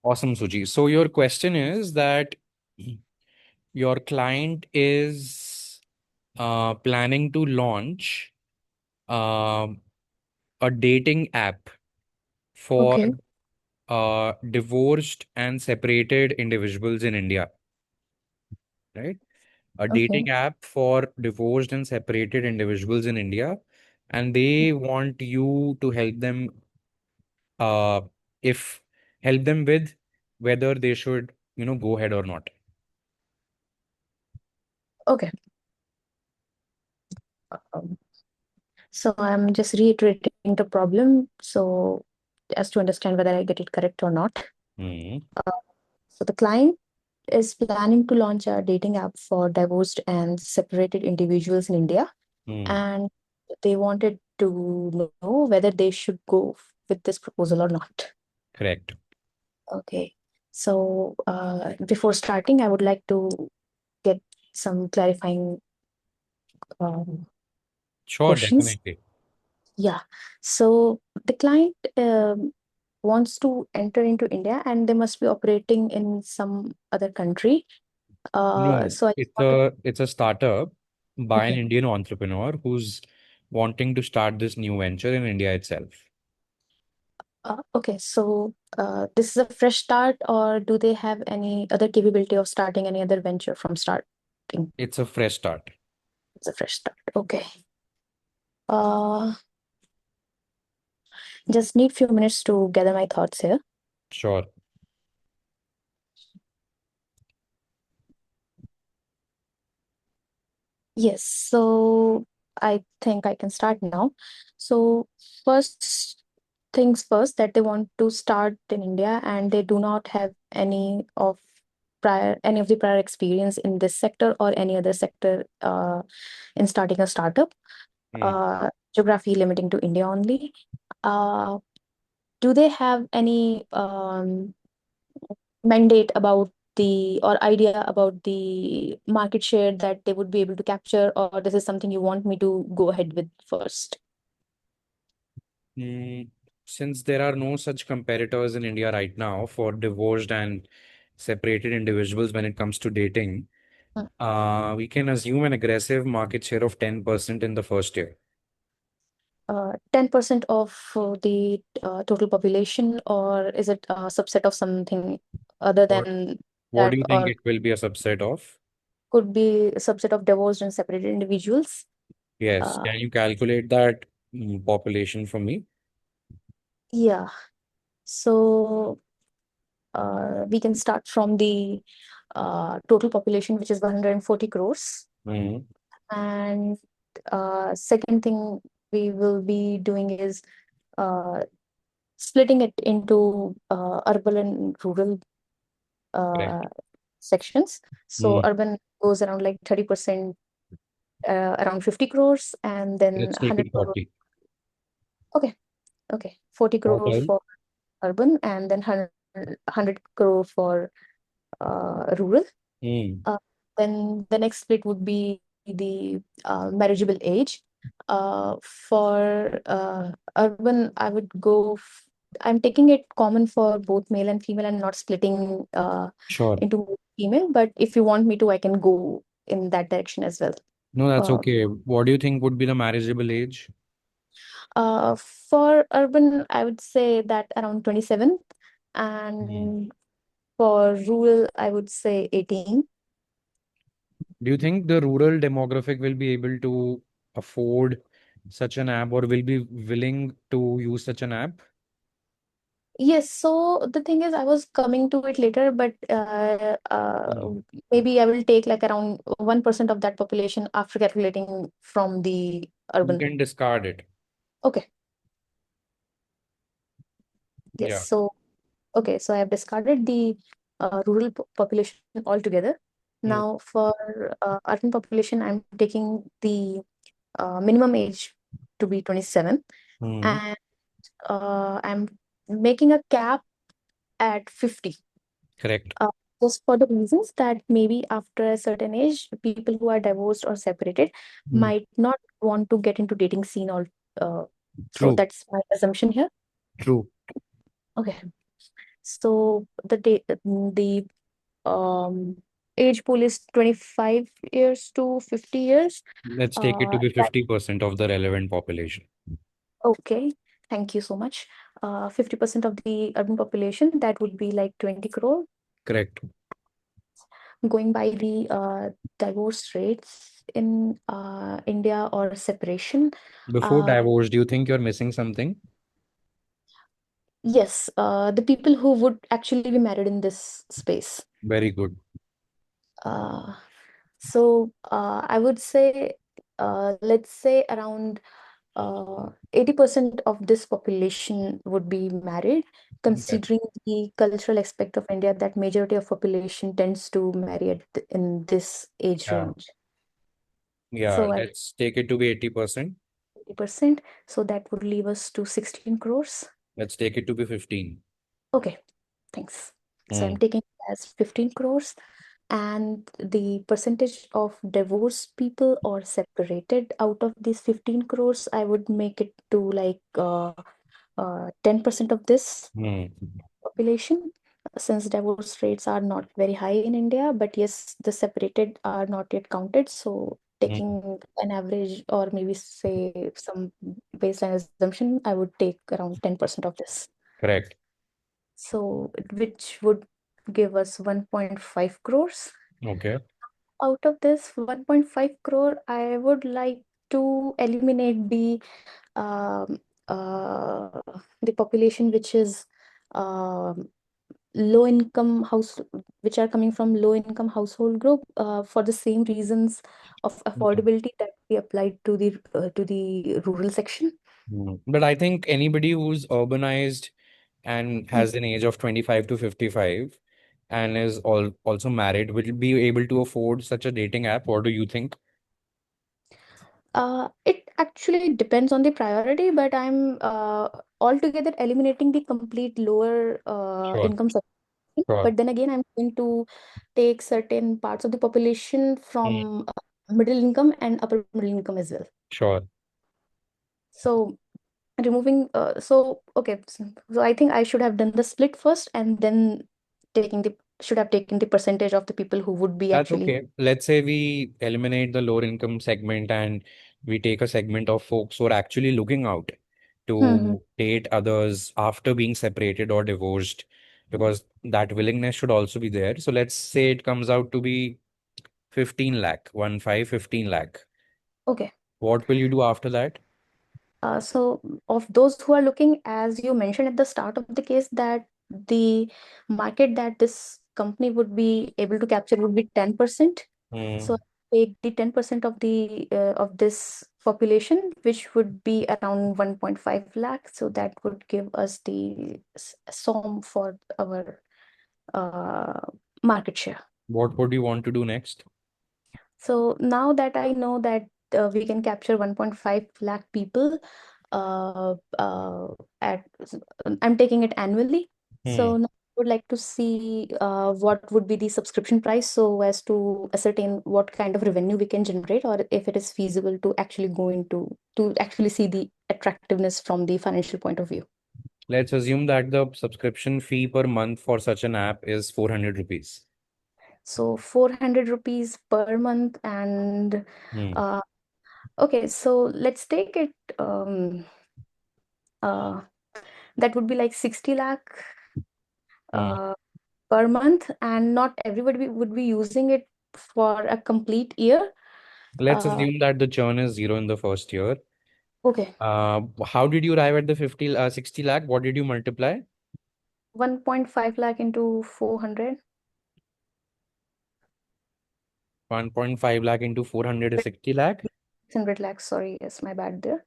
Awesome, Suji. So your question is that your client is planning to launch um a dating app for Okay, divorced and separated individuals in India, right? A okay, dating app for divorced and separated individuals in India, and they want you to uh, if help them with whether they should, go ahead or not. okay. Um, so I'm just reiterating the problem. So as to understand whether I get it correct or not. Hmm. Uh, so the client is planning to launch a dating app for divorced and separated individuals in India, Hmm. and they wanted to know whether they should go with this proposal or not. Correct. Okay. So before starting, I would like to get some clarifying um, Sure, questions. definitely. Yeah. So the client wants to enter into India and they must be operating in some other country. No, So I just it's wanted, a startup by an okay. Indian entrepreneur who's wanting to start this new venture in India itself. Okay. So this is a fresh start, or do they have any other capability of starting any other venture from starting? It's a fresh start. It's a fresh start. Okay. Uh, just need few minutes to gather my thoughts here. Sure. Yes, so I think I can start now. So first things first, that they want to start in India and they do not have any of the prior experience in this sector or any other sector in starting a startup. Hmm. Geography limiting to India only. Uh, do they have any mandate about the or idea about the market share that they would be able to capture, or this is something you want me to go ahead with first? Mm, since there are no such competitors in India right now for divorced and separated individuals when it comes to dating, Mm. we can assume an aggressive market share of 10% in the first year. 10% of the total population, or is it a subset of something other What than what do that, you think or it will be a subset of? could be a subset of divorced and separated individuals? Yes. Uh, Can you calculate that population for me? yeah, so we can start from the total population, which is 140 crores. Hmm. And second thing we will be doing is uh, splitting it into urban and rural Correct. uh, sections. So Hmm. urban goes around like 30%, around 50 crores, and then Let's take 100 it crores. 40. Okay, okay. 40 crore Okay. for urban, and then 100 crore for rural. Hmm. Uh, then the next split would be the marriageable age. For urban, I'm taking it common for both male and female and not splitting Sure. into male and female. But if you want me to, I can go in that direction as well. No, that's Uh, okay. What do you think would be the marriageable age? for urban, I would say that around 27, Hmm. and for rural, I would say 18. Do you think the rural demographic will be able to afford such an app or will be willing to use such an app? Yes, so the thing is, I was coming to it later, but Hmm. maybe I will take like around 1% of that population after calculating from the You urban. can discard it. Okay, yes. Yeah. So, okay, so I have discarded the rural population altogether. Hmm. Now, for urban population, I'm taking the minimum age to be 27, Hmm. and I'm making a cap at 50. Correct. uh, just for the reasons that maybe after a certain age, people who are divorced or separated Hmm. might not want to get into dating scene so True. that's my assumption here. True. Okay. So the um age pool is 25 years to 50 years. Let's take it to be That 50% of the relevant population. okay. Thank you so much. 50% of the urban population, that would be like 20 crore. Correct. Going by the divorce rates in India or separation, Before uh, divorce, do you think you're missing something? yes, the people who would actually be married in this space. Very good. Uh, I would say, let's say around 80% of this population would be married, Okay. considering the cultural aspect of India, that majority of population tends to marry in this age Yeah. range. Yeah, So I let's take it to be 80%. 80%. So that would leave us to 16 crores. Let's take it to be 15. Okay, thanks. So I'm Hmm. taking it as 15 crores. And the percentage of divorced people or separated out of these 15 crores, I would make it to like 10% of this Hmm. population, since divorce rates are not very high in India, but yes, the separated are not yet counted. So Hmm. taking an average or maybe say some baseline assumption, I would take around 10% of this. Correct. So which would give us 1.5 crores. Okay. Out of this 1.5 crore, I would like to eliminate um, uh, the population which is um, low income house, which are coming from low income household group, for the same reasons of Okay. affordability that we applied to the rural section. Hmm. But I think anybody who's urbanized and Mm. has an age of 25 to 55 and is also married will be able to afford such a dating app. What do you think? It actually depends on the priority, but I'm altogether eliminating the complete lower Sure. income section. Sure. But then again, I'm going to take certain parts of the population Hmm. from middle income and upper middle income as well. Sure. So removing, okay, so I think I should have done the split first and then should have taken the percentage of the people who would be That's actually. okay. Let's say we eliminate the lower income segment and we take a segment of folks who are actually looking out Mhm. to date others after being separated or divorced, because that willingness should also be there. So let's say it comes out to be 15 lakh, 15 lakh. Okay. What will you do after that? So of those who are looking, as you mentioned at the start of the case, that the market that this company would be able to capture would be 10%. So Hmm. take the 10% of the of this population, which would be around 1.5 lakh. So that would give us the sum for our uh, market share. What would you want to do next? So now that I know that we can capture 1.5 lakh people, uh, uh, at I'm taking it annually. Hmm. So now I would like to see what would be the subscription price, so as to ascertain what kind of revenue we can generate, or if it is feasible to actually go into to actually see the attractiveness from the financial point of view. Let's assume that the subscription fee per month for such an app is 400 rupees. So 400 rupees per month, and Hmm. uh, okay, so let's take it. Uh, that would be like 60 lakh Hmm. uh, per month, and not everybody would be using it for a complete year. Let's Uh, assume that the churn is zero in the first year. okay, How did you arrive at the 60 lakh? What did you multiply? 1.5 lakh into 400, 1.5 lakh into 400 is 60 lakh. 600 lakhs, sorry, yes, my bad there.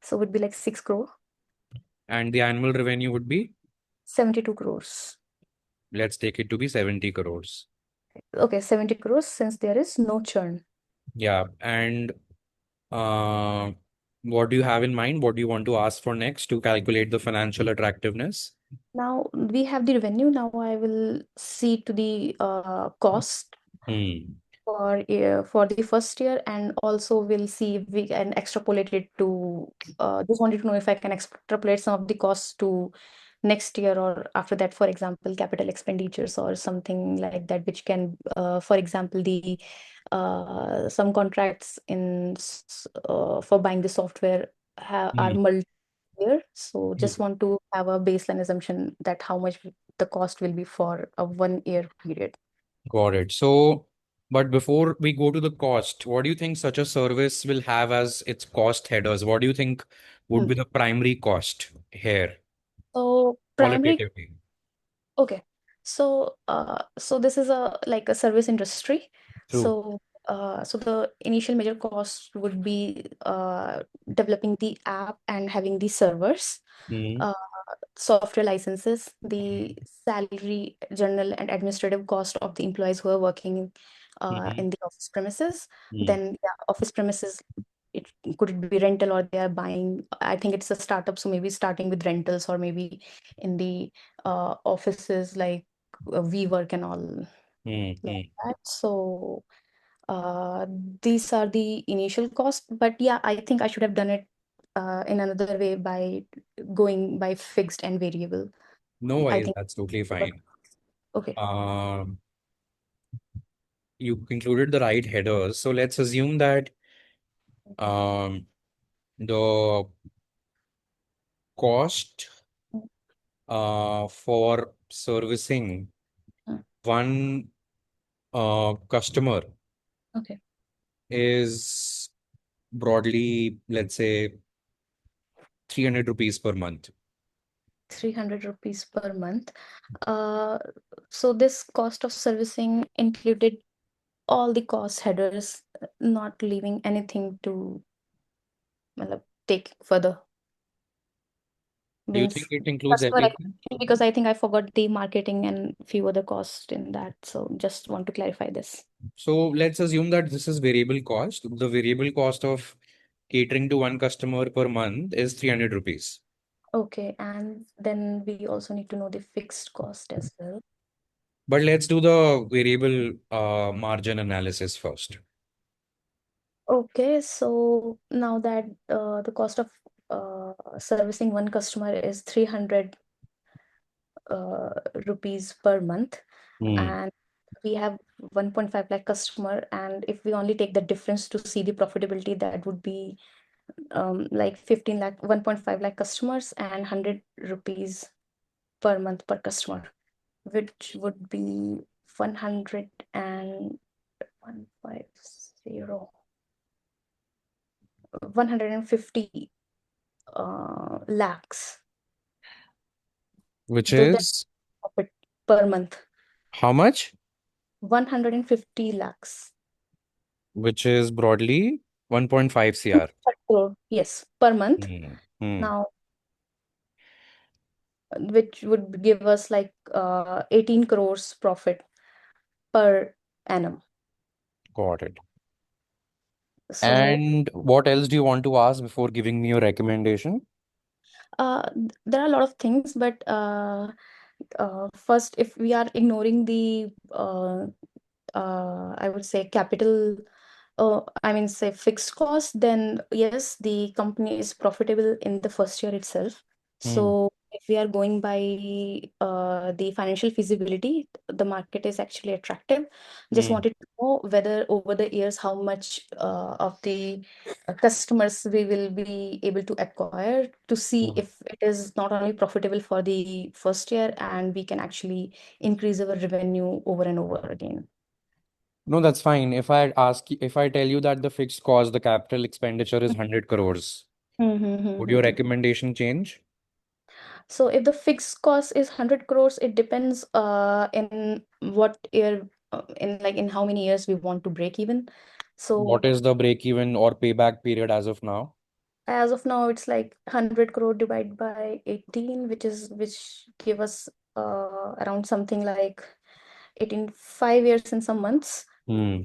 So would be like 6 crore, And the annual revenue would be, 72 crores. let's take it to be 70 crores. Okay, 70 crores since there is no churn. Yeah. And uh, what do you have in mind? What do you want to ask for next to calculate the financial attractiveness? Now we have the revenue. Now I will see to the cost Hmm. for the first year, and also we'll see if we can extrapolate it to just wanted to know if I can extrapolate some of the costs to next year or after that, for example, capital expenditures or something like that, which can, for example, the some contracts for buying the software are Hmm. multi-year. So Hmm. just want to have a baseline assumption that how much the cost will be for a 1 year period. Got it. So, but before we go to the cost, what do you think such a service will have as its cost headers? What do you think would Hmm. be the primary cost here, So primary. qualitatively? Okay. So this is a like a service industry. True. So the initial major cost would be developing the app and having the servers, Hmm. uh, software licenses, the salary, general and administrative cost of the employees who are working Hmm. in the office premises. Hmm. Then yeah, office premises, it could it be rental or they are buying. I think it's a startup, so maybe starting with rentals or maybe in the offices like WeWork and all Hmm. like Hmm. that. So uh, these are the initial costs, but yeah, I think I should have done it in another way by going by fixed and variable. No I worries, think that's totally forgot. fine. Okay. Um, you included the right headers. So let's assume that um, the cost for servicing Mm, one customer okay. is broadly, let's say, 300 rupees per month. 300 rupees per month. Uh, so this cost of servicing included all the cost headers, not leaving anything to take further. Do you think Means it includes customer everything? acquisition, because I think I forgot the marketing and few other costs in that. So just want to clarify this. So let's assume that this is variable cost. The variable cost of catering to one customer per month is 300 rupees. Okay, and then we also need to know the fixed cost as well. But let's do the variable margin analysis first. Okay, so now that the cost of servicing one customer is 300 uh, rupees per month, Hmm. and we have 1.5 lakh customer, and if we only take the difference to see the profitability, that would be like 15 lakh, 1.5 lakh customers and 100 rupees per month per customer, which would be 100 and 150, 150 lakhs. Which So that is profit per month, how much? 150 lakhs. Which is broadly 1.5 CR. Crore, yes, per month. Hmm. Hmm. Now, which would give us like 18 crores profit per annum. Got it. So And what else do you want to ask before giving me your recommendation? there are a lot of things, but first, if we are ignoring the I would say capital, I mean, say fixed cost, then yes, the company is profitable in the first year itself. Hmm. So if we are going by the financial feasibility, the market is actually attractive. Just Hmm. wanted to know whether over the years, how much of the customers we will be able to acquire to see Hmm. if it is not only profitable for the first year and we can actually increase our revenue over and over again. No, that's fine. If I tell you that the fixed cost, the capital expenditure is 100 crores, would your Mm-hmm. recommendation change? So if the fixed cost is 100 crores, it depends in what year, in like in how many years we want to break even. What So is the break even or payback period as of now? as of now, it's like 100 crore divided by 18, which give us around something like 18, 5 years and some months. Hmm.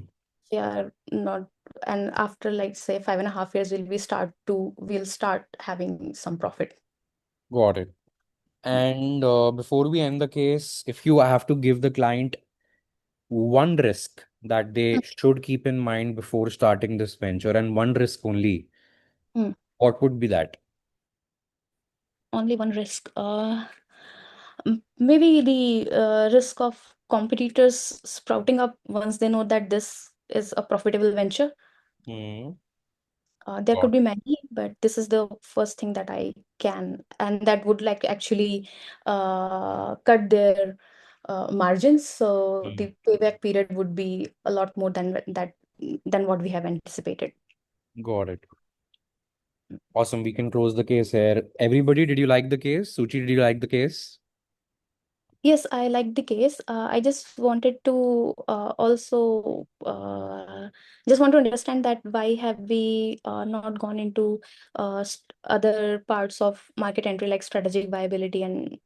We are not, and after like say 5.5 years, we'll start having some profit. Got it. And before we end the case, if you have to give the client one risk that they should keep in mind before starting this venture and one risk only, Mm. what would be that? Only one risk. Maybe the risk of competitors sprouting up once they know that this is a profitable venture. Hmm. There could Got be it. many, but this is the first thing that I can, and that would like actually cut their margins. So Hmm. the payback period would be a lot more than what we have anticipated. Got it. Awesome. We can close the case here. Everybody, did you like the case? Suchi, did you like the case? Yes, I like the case. I just wanted to also just want to understand that why have we not gone into other parts of market entry like strategic viability and uh,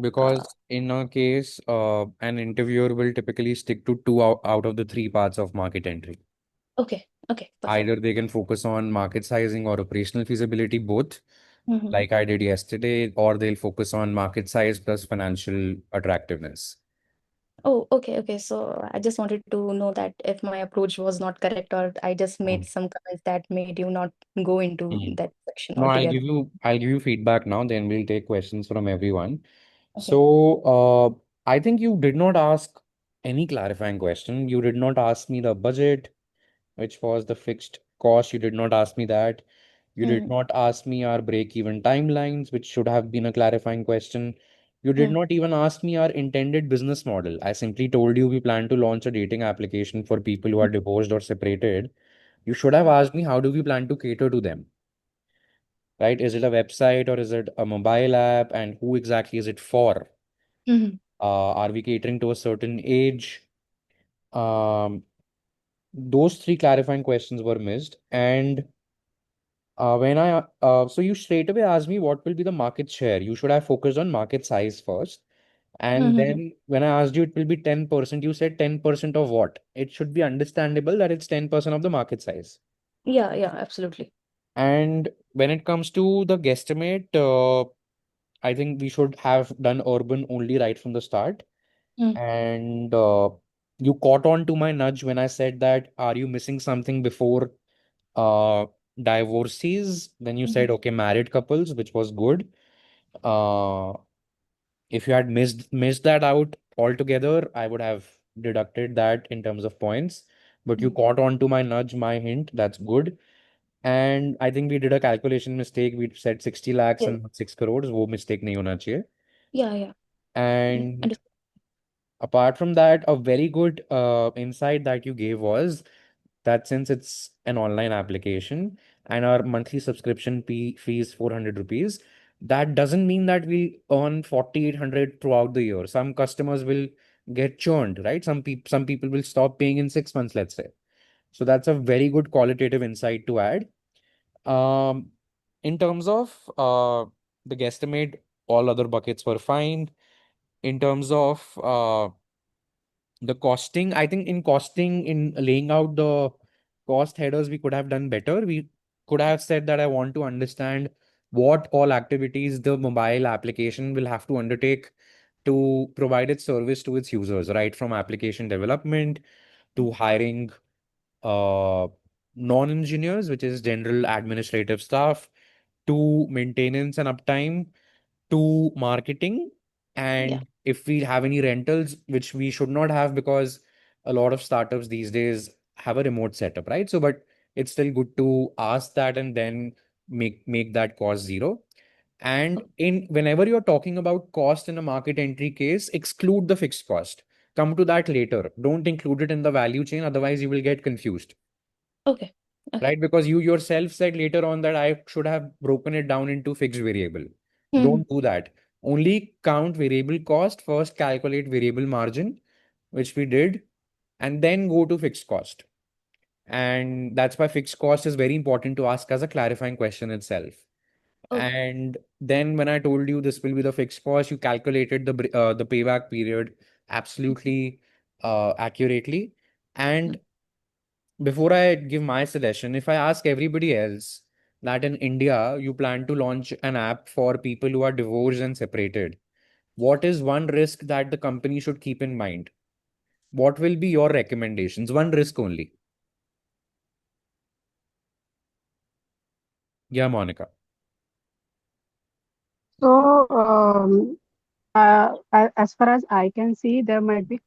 Because in a case, an interviewer will typically stick to two out of the three parts of market entry. okay, okay, perfect. Either they can focus on market sizing or operational feasibility, both, Hmm. like I did yesterday, or they'll focus on market size plus financial attractiveness. Oh, okay, okay. So I just wanted to know that if my approach was not correct or I just made Mm. some comments that made you not go into Mm. that section No, altogether. I'll give you feedback now, then we'll take questions from everyone. Okay. So, I think you did not ask any clarifying question. You did not ask me the budget, which was the fixed cost. You did not ask me that. You did Mm-hmm. not ask me our break-even timelines, which should have been a clarifying question. You did not even ask me our intended business model. I simply told you we plan to launch a dating application for people who are divorced or separated. You should have asked me how do we plan to cater to them, right? Is it a website or is it a mobile app, and who exactly is it for? Mm-hmm. Are we catering to a certain age? Um, those three clarifying questions were missed. And so you straight away asked me what will be the market share. You should have focused on market size first. And Mm-hmm. then when I asked you, it will be 10%. You said 10% of what? It should be understandable that it's 10% of the market size. Yeah, yeah, absolutely. And when it comes to the guesstimate, I think we should have done urban only right from the start. Mm. And you caught on to my nudge when I said that, are you missing something before uh, divorcees? Then you Mhm. said, okay, married couples, which was good. Uh, if you had missed that out altogether, I would have deducted that in terms of points. But you Mm. caught on to my nudge, my hint. That's good. And I think we did a calculation mistake. We said 60 lakhs Yeah, and not 6 crores. वो mistake नहीं होना चाहिए. yeah, yeah. Yeah. And apart from that, a very good insight that you gave was that since it's an online application and our monthly subscription fee is 400 rupees, that doesn't mean that we earn 4,800 throughout the year. Some customers will get churned, right? Some people will stop paying in 6 months, let's say. So that's a very good qualitative insight to add. Um, in terms of the guesstimate, all other buckets were fine. In terms of the costing, I think in costing, in laying out the cost headers, we could have done better. We could have said that I want to understand what all activities the mobile application will have to undertake to provide its service to its users, right? From application development to hiring uh, non-engineers, which is general administrative staff, to maintenance and uptime, to marketing. Yeah. And if we have any rentals, which we should not have because a lot of startups these days have a remote setup, right? So, but it's still good to ask that and then make that cost zero. And in whenever you're talking about cost in a market entry case, exclude the fixed cost. Come to that later. Don't include it in the value chain, otherwise you will get confused. Okay. Okay. Right? Because you yourself said later on that I should have broken it down into fixed variable. Mhm. Don't do that. Only count variable cost, first calculate variable margin, which we did, and then go to fixed cost. And that's why fixed cost is very important to ask as a clarifying question itself. Okay. And then when I told you this will be the fixed cost, you calculated the payback period absolutely accurately. And Mm. before I give my suggestion, if I ask everybody else that in India you plan to launch an app for people who are divorced and separated, what is one risk that the company should keep in mind? What will be your recommendations? One risk only. Yeah, Monica. So, As far as I can see, there might be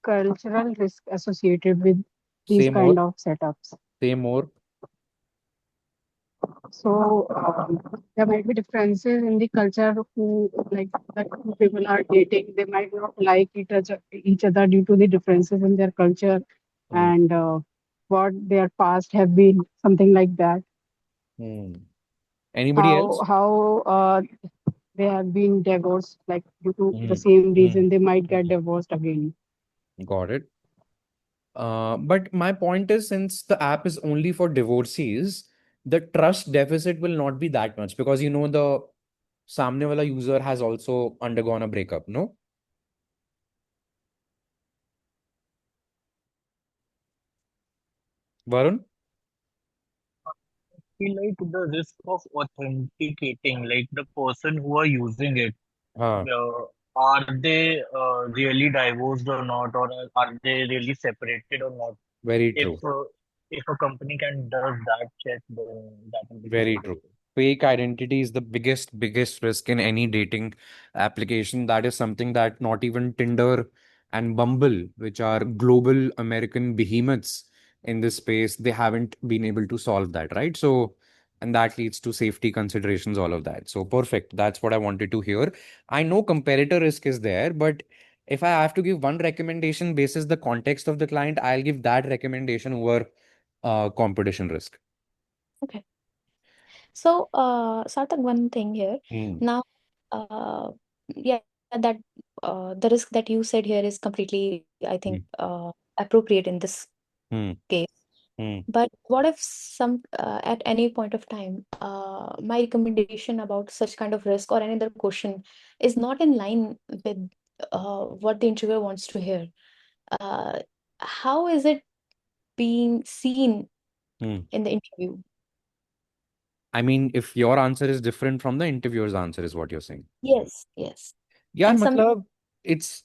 cultural risk associated with these Say more. kind of setups. Say more. So there might be differences in the culture who like that two people are dating. They might not like each other due to the differences in their culture Hmm. and what their past have been, something like that. Hmm. Anybody How else? how they have been divorced, like due to the Hmm. same Hmm. reason, they might get Hmm. divorced again. Got it. But my point is, since the app is only for divorcees, the trust deficit will not be that much because the Samne wala user has also undergone a breakup, no? Varun? Feel like the risk of authenticating, like the person who are using it, Huh, uh, are they really divorced or not, or are they really separated or not? very If true. uh, if a company can does that check, then that will be great. Very true. Fake identity is the biggest risk in any dating application. That is something that not even Tinder and Bumble, which are global American behemoths in this space, they haven't been able to solve that, right? So, and that leads to safety considerations, all of that. So, perfect. That's what I wanted to hear. I know comparator risk is there, but if I have to give one recommendation basis the context of the client, I'll give that recommendation over competition risk. Okay. So, Sarthak, one thing here. Hmm. Now, yeah, that the risk that you said here is completely, I think, Hmm. appropriate in this Hmm. case. Hmm. But what if at any point of time, my recommendation about such kind of risk or any other question is not in line with what the interviewer wants to hear? Uh, how is it being seen Hmm. in the interview? I mean, if your answer is different from the interviewer's answer, is what you're saying. Yes, yes. Yeah, And some, matlab, it's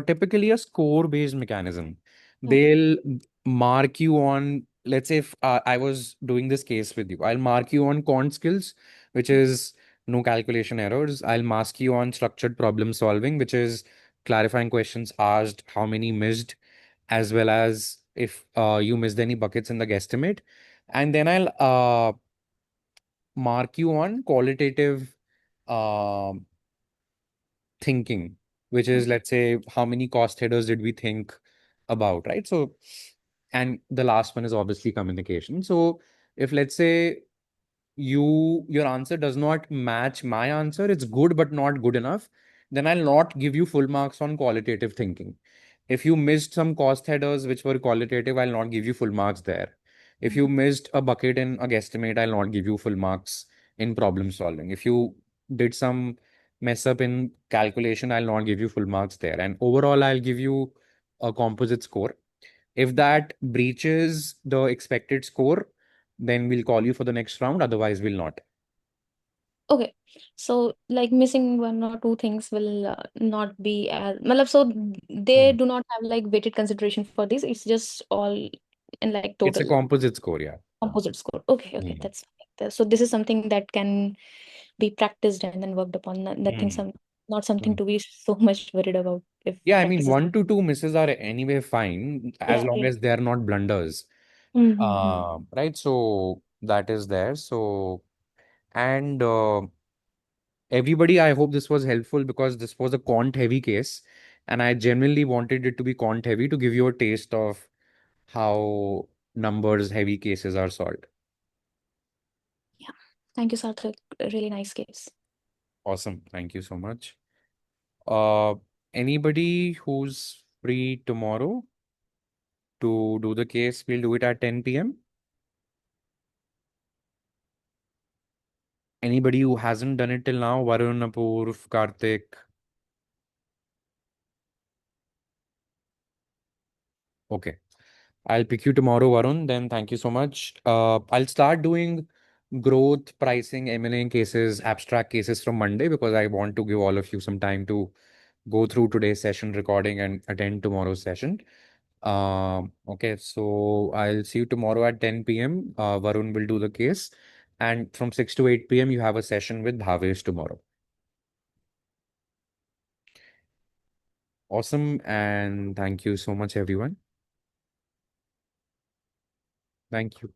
typically a score-based mechanism. Hmm, They'll mark you on, let's say if I was doing this case with you, I'll mark you on quant skills, which is no calculation errors. I'll mark you on structured problem solving, which is clarifying questions asked, how many missed, as well as if you missed any buckets in the guesstimate. And then I'll mark you on qualitative um thinking, which hmm, is, let's say, how many cost headers did we think about, right? So, and the last one is obviously communication. So, if let's say your answer does not match my answer, it's good but not good enough, then I'll not give you full marks on qualitative thinking. If you missed some cost headers which were qualitative, I'll not give you full marks there. If you hmm. missed a bucket in a guesstimate, I'll not give you full marks in problem solving. If you did some mess up in calculation, I'll not give you full marks there. And overall, I'll give you a composite score. If that breaches the expected score, then we'll call you for the next round. Otherwise, we'll not. Okay, so like missing one or two things will not be as malab, so they Hmm. do not have like weighted consideration for this. It's just all in like It's a total composite score, yeah. composite score. Okay, okay, Hmm. that's fine. So this is something that can be practiced and then worked upon. Nothing Hmm. some not something Hmm. to be so much worried about if Yeah, I mean, practice is. one to two misses are anyway fine as Yeah, long yeah. as they're not blunders. Mm-hmm. Right. So that is there. So, and everybody, I hope this was helpful because this was a quant heavy case. And I genuinely wanted it to be quant heavy to give you a taste of how numbers heavy cases are solved. Yeah. Thank you, Sarthak. A really nice case. Awesome. Thank you so much. Uh, Anybody who's free tomorrow to do the case, we'll do it at 10 p.m. Anybody who hasn't done it till now, Varun, Apurv, Karthik. Okay. I'll pick you tomorrow, Varun. Then thank you so much. I'll start doing growth, pricing, M&A cases, abstract cases from Monday because I want to give all of you some time to go through today's session recording and attend tomorrow's session. Okay, so I'll see you tomorrow at 10 p.m. Varun will do the case. And from 6 to 8 p.m., you have a session with Bhavesh tomorrow. Awesome. And thank you so much, everyone. Thank you.